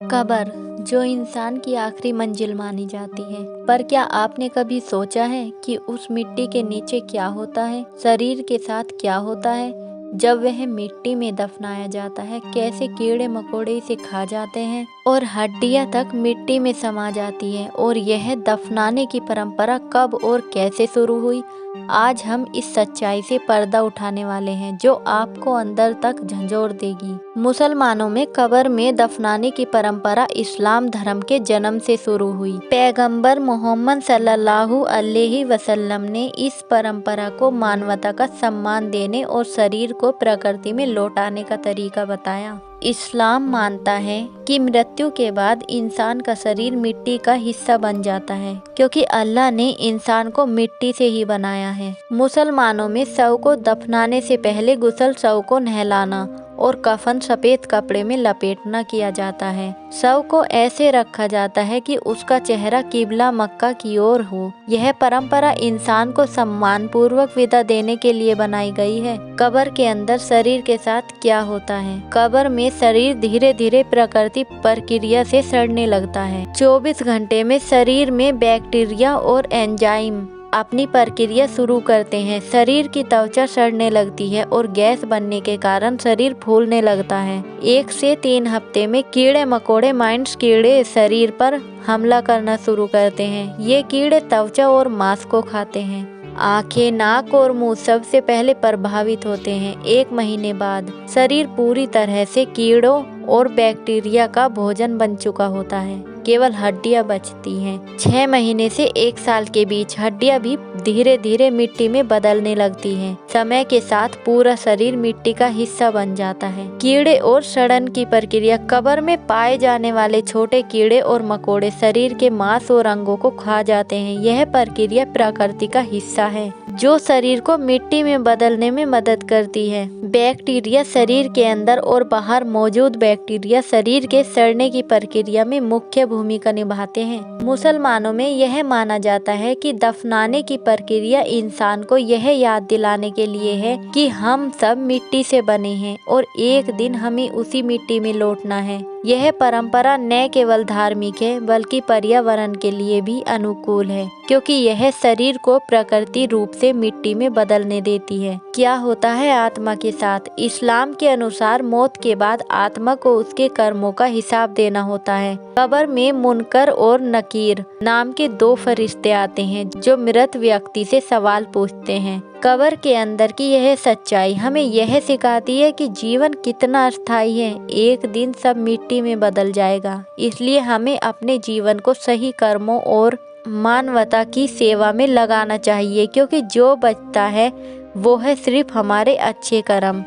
कब्र जो इंसान की आखिरी मंजिल मानी जाती है, पर क्या आपने कभी सोचा है कि उस मिट्टी के नीचे क्या होता है? शरीर के साथ क्या होता है जब वह मिट्टी में दफनाया जाता है? कैसे कीड़े मकोड़े इसे खा जाते हैं और हड्डियां तक मिट्टी में समा जाती है। और यह दफनाने की परंपरा कब और कैसे शुरू हुई, आज हम इस सच्चाई से पर्दा उठाने वाले हैं जो आपको अंदर तक झंझोर देगी। मुसलमानों में कब्र में दफनाने की परंपरा इस्लाम धर्म के जन्म से शुरू हुई। पैगंबर मोहम्मद सल्लल्लाहु अलैहि वसल्लम ने इस परंपरा को मानवता का सम्मान देने और शरीर को प्रकृति में लौटाने का तरीका बताया। इस्लाम मानता है कि मृत्यु के बाद इंसान का शरीर मिट्टी का हिस्सा बन जाता है, क्योंकि अल्लाह ने इंसान को मिट्टी से ही बनाया है। मुसलमानों में शव को दफनाने से पहले गुस्ल, शव को नहलाना और कफन सफेद कपड़े में लपेटना किया जाता है। शव को ऐसे रखा जाता है कि उसका चेहरा किबला मक्का की ओर हो। यह परंपरा इंसान को सम्मान पूर्वक विदा देने के लिए बनाई गई है। कब्र के अंदर शरीर के साथ क्या होता है? कब्र में शरीर धीरे धीरे प्राकृतिक प्रक्रिया से सड़ने लगता है। 24 घंटे में शरीर में बैक्टीरिया और एंजाइम अपनी प्रक्रिया शुरू करते हैं। शरीर की त्वचा सड़ने लगती है और गैस बनने के कारण शरीर फूलने लगता है। 1 से 3 हफ्ते में कीड़े मकोड़े माइट्स कीड़े शरीर पर हमला करना शुरू करते हैं। ये कीड़े त्वचा और मांस को खाते हैं। आंखें, नाक और मुंह सबसे पहले प्रभावित होते हैं। 1 महीने बाद शरीर पूरी तरह से कीड़ों और बैक्टीरिया का भोजन बन चुका होता है। केवल हड्डियां बचती हैं। 6 महीने से 1 साल के बीच हड्डियां भी धीरे धीरे मिट्टी में बदलने लगती हैं। समय के साथ पूरा शरीर मिट्टी का हिस्सा बन जाता है। कीड़े और सड़न की प्रक्रिया। कब्र में पाए जाने वाले छोटे कीड़े और मकोड़े शरीर के मांस और अंगों को खा जाते हैं। यह प्रक्रिया प्रकृति का हिस्सा है जो शरीर को मिट्टी में बदलने में मदद करती है। बैक्टीरिया। शरीर के अंदर और बाहर मौजूद बैक्टीरिया शरीर के सड़ने की प्रक्रिया में मुख्य भूमिका निभाते हैं। मुसलमानों में यह माना जाता है कि दफनाने की प्रक्रिया इंसान को यह याद दिलाने के लिए है कि हम सब मिट्टी से बने हैं और एक दिन हमें उसी मिट्टी में लौटना है। यह परंपरा न केवल धार्मिक है बल्कि पर्यावरण के लिए भी अनुकूल है, क्योंकि यह शरीर को प्रकृति रूप से मिट्टी में बदलने देती है। क्या होता है आत्मा के साथ? इस्लाम के अनुसार मौत के बाद आत्मा को उसके कर्मों का हिसाब देना होता है। कब्र में मुनकर और नकीर नाम के 2 फरिश्ते आते हैं जो मृत व्यक्ति से सवाल पूछते हैं। कब्र के अंदर की यह सच्चाई हमें यह सिखाती है कि जीवन कितना अस्थायी है। एक दिन सब मिट्टी में बदल जाएगा, इसलिए हमें अपने जीवन को सही कर्मों और मानवता की सेवा में लगाना चाहिए, क्योंकि जो बचता है वो है सिर्फ हमारे अच्छे कर्म।